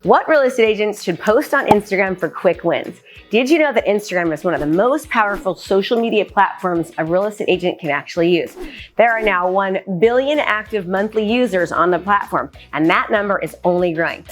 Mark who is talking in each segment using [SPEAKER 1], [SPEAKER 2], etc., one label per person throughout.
[SPEAKER 1] What real estate agents should post on Instagram for quick wins? Did you know that Instagram is one of the most powerful social media platforms a real estate agent can actually use? There are now 1 billion active monthly users on the platform, and that number is only growing.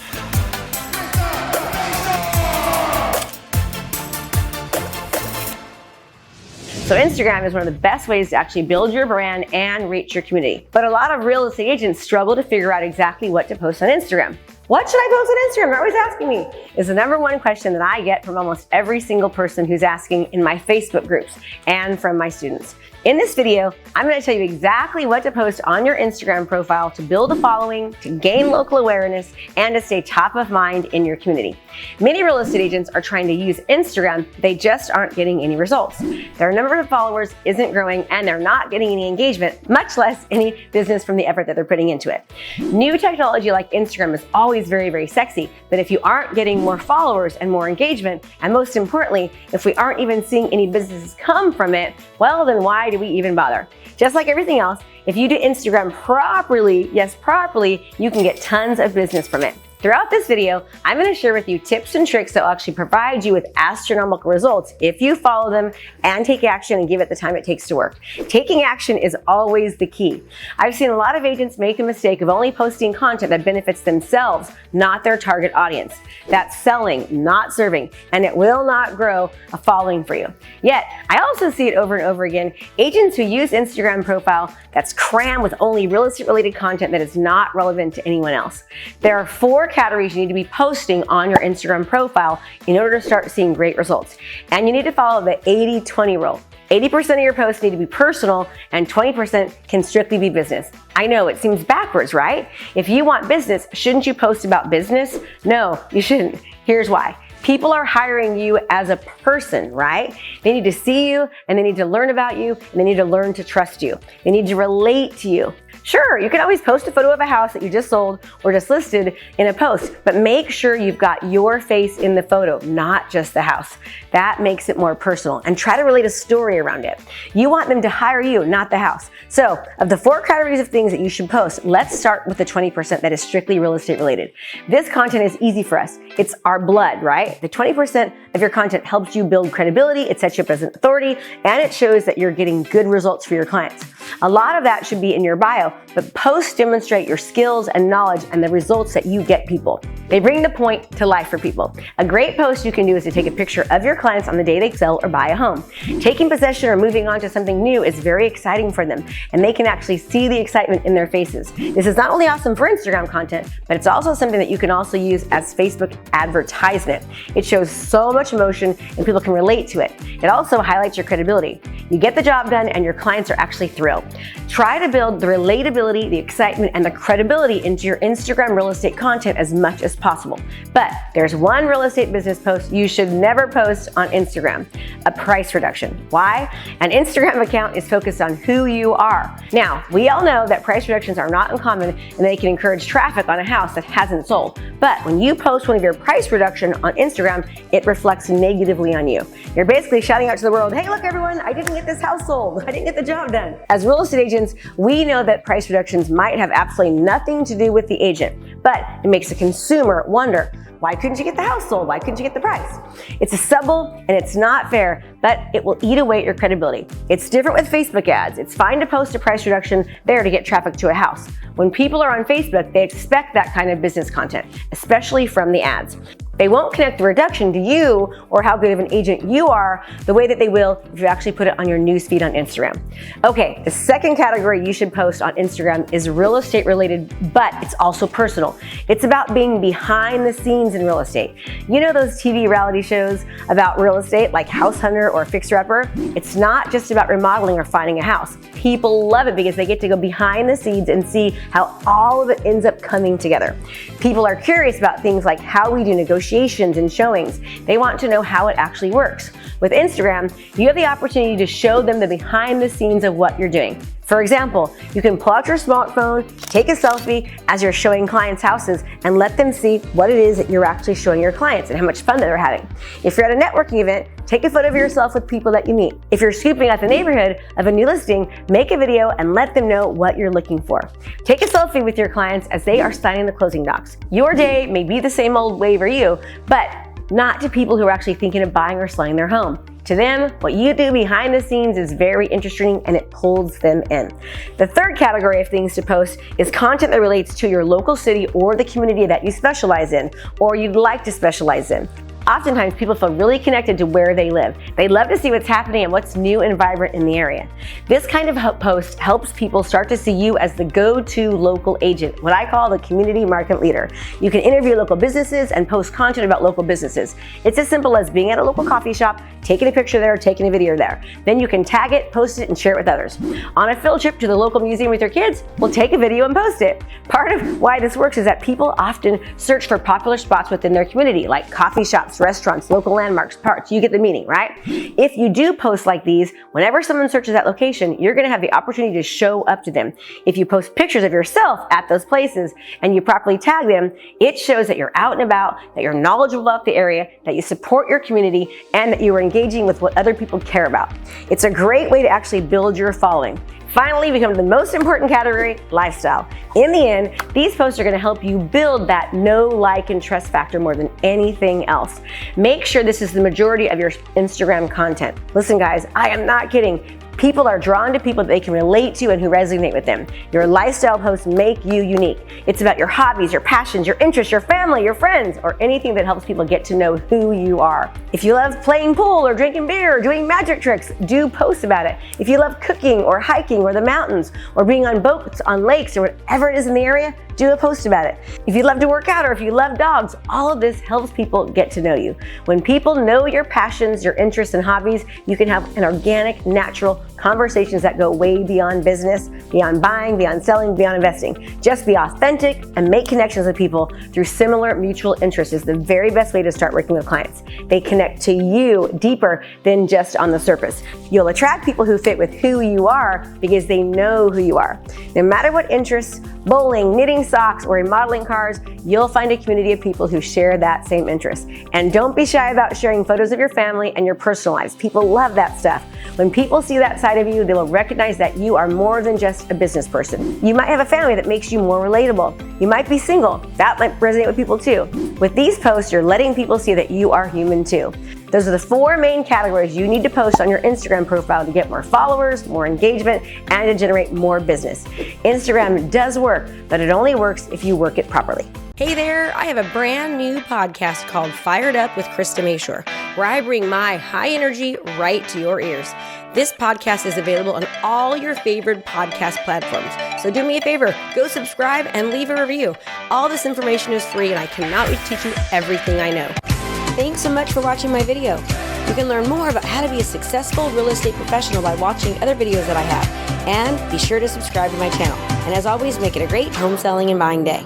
[SPEAKER 1] So Instagram is one of the best ways to actually build your brand and reach your community. But a lot of real estate agents struggle to figure out exactly what to post on Instagram. What should I post on Instagram? They're always asking me. Is the number one question that I get from almost every single person who's asking in my Facebook groups and from my students. In this video, I'm going to tell you exactly what to post on your Instagram profile to build a following, to gain local awareness, and to stay top of mind in your community. Many real estate agents are trying to use Instagram, they just aren't getting any results. Their number of followers isn't growing and they're not getting any engagement, much less any business from the effort that they're putting into it. New technology like Instagram is always very, very sexy, but if you aren't getting more followers and more engagement, and most importantly, if we aren't even seeing any businesses come from it, well, then why do we even bother? Just like everything else, if you do Instagram properly, yes, properly, you can get tons of business from it. Throughout this video, I'm going to share with you tips and tricks that will actually provide you with astronomical results if you follow them and take action and give it the time it takes to work. Taking action is always the key. I've seen a lot of agents make the mistake of only posting content that benefits themselves, not their target audience. That's selling, not serving, and it will not grow a following for you. Yet, I also see it over and over again, agents who use Instagram profile that's crammed with only real estate related content that is not relevant to anyone else. There are 4 categories you need to be posting on your Instagram profile in order to start seeing great results. And you need to follow the 80-20 rule. 80% of your posts need to be personal and 20% can strictly be business. I know it seems backwards, right? If you want business, shouldn't you post about business? No, you shouldn't. Here's why. People are hiring you as a person, right? They need to see you and they need to learn about you and they need to learn to trust you. They need to relate to you. Sure, you can always post a photo of a house that you just sold or just listed in a post, but make sure you've got your face in the photo, not just the house. That makes it more personal, and try to relate a story around it. You want them to hire you, not the house. So, of the 4 categories of things that you should post, let's start with the 20% that is strictly real estate related. This content is easy for us. It's our blood, right? The 20% of your content helps you build credibility, it sets you up as an authority, and it shows that you're getting good results for your clients. A lot of that should be in your bio, but posts demonstrate your skills and knowledge and the results that you get people. They bring the point to life for people. A great post you can do is to take a picture of your clients on the day they sell or buy a home. Taking possession or moving on to something new is very exciting for them, and they can actually see the excitement in their faces. This is not only awesome for Instagram content, but it's also something that you can also use as Facebook advertisement. It shows so much emotion and people can relate to it. It also highlights your credibility. You get the job done and your clients are actually thrilled. Try to build the relatability, the excitement, and the credibility into your Instagram real estate content as much as possible. But there's one real estate business post you should never post on Instagram: a price reduction. Why? An Instagram account is focused on who you are. Now, we all know that price reductions are not uncommon and they can encourage traffic on a house that hasn't sold. But when you post one of your price reduction on Instagram, it reflects negatively on you. You're basically shouting out to the world, hey, look everyone, I didn't get this house sold. I didn't get the job done. As real estate agents, we know that price reductions might have absolutely nothing to do with the agent, but it makes the consumer wonder, why couldn't you get the house sold? Why couldn't you get the price? It's a subtle and it's not fair, but it will eat away at your credibility. It's different with Facebook ads. It's fine to post a price reduction there to get traffic to a house. When people are on Facebook, they expect that kind of business content, especially from the ads. They won't connect the reduction to you or how good of an agent you are the way that they will if you actually put it on your newsfeed on Instagram. Okay, the second category you should post on Instagram is real estate related, but it's also personal. It's about being behind the scenes in real estate. You know those TV reality shows about real estate like House Hunter or Fixer Upper? It's not just about remodeling or finding a house. People love it because they get to go behind the scenes and see how all of it ends up coming together. People are curious about things like how we do negotiations and showings. They want to know how it actually works. With Instagram, you have the opportunity to show them the behind the scenes of what you're doing. For example, you can pull out your smartphone, take a selfie as you're showing clients' houses, and let them see what it is that you're actually showing your clients and how much fun that they're having. If you're at a networking event, take a photo of yourself with people that you meet. If you're scooping out the neighborhood of a new listing, make a video and let them know what you're looking for. Take a selfie with your clients as they are signing the closing docs. Your day may be the same old way for you, but not to people who are actually thinking of buying or selling their home. To them, what you do behind the scenes is very interesting and it pulls them in. The third category of things to post is content that relates to your local city or the community that you specialize in or you'd like to specialize in. Oftentimes, people feel really connected to where they live. They love to see what's happening and what's new and vibrant in the area. This kind of post helps people start to see you as the go-to local agent, what I call the community market leader. You can interview local businesses and post content about local businesses. It's as simple as being at a local coffee shop, taking a picture there, taking a video there. Then you can tag it, post it, and share it with others. On a field trip to the local museum with your kids, we'll take a video and post it. Part of why this works is that people often search for popular spots within their community, like coffee shops, restaurants, local landmarks, parks. You get the meaning, right? If you do posts like these, whenever someone searches that location, you're going to have the opportunity to show up to them. If you post pictures of yourself at those places and you properly tag them, it shows that you're out and about, that you're knowledgeable about the area, that you support your community, and that you are engaging with what other people care about. It's a great way to actually build your following. Finally, we come to the most important category, lifestyle. In the end, these posts are going to help you build that know, like, and trust factor more than anything else. Make sure this is the majority of your Instagram content. Listen, guys, I am not kidding. People are drawn to people that they can relate to and who resonate with them. Your lifestyle posts make you unique. It's about your hobbies, your passions, your interests, your family, your friends, or anything that helps people get to know who you are. If you love playing pool or drinking beer or doing magic tricks, do posts about it. If you love cooking or hiking or the mountains or being on boats, on lakes, or whatever it is in the area, do a post about it. If you love to work out or if you love dogs, all of this helps people get to know you. When people know your passions, your interests, and hobbies, you can have an organic, natural conversations that go way beyond business, beyond buying, beyond selling, beyond investing. Just be authentic and make connections with people through similar mutual interests is the very best way to start working with clients. They connect to you deeper than just on the surface. You'll attract people who fit with who you are because they know who you are. No matter what interests, bowling, knitting socks, or remodeling cars, you'll find a community of people who share that same interest. And don't be shy about sharing photos of your family and your personal lives. People love that stuff. When people see that side of you, they will recognize that you are more than just a business person. You might have a family that makes you more relatable. You might be single. That might resonate with people too. With these posts, you're letting people see that you are human too. Those are the 4 main categories you need to post on your Instagram profile to get more followers, more engagement, and to generate more business. Instagram does work, but it only works if you work it properly. Hey there, I have a brand new podcast called Fired Up with Krista Mashore, where I bring my high energy right to your ears. This podcast is available on all your favorite podcast platforms. So do me a favor, go subscribe and leave a review. All this information is free and I cannot teach you everything I know. Thanks so much for watching my video. You can learn more about how to be a successful real estate professional by watching other videos that I have. And be sure to subscribe to my channel. And as always, make it a great home selling and buying day.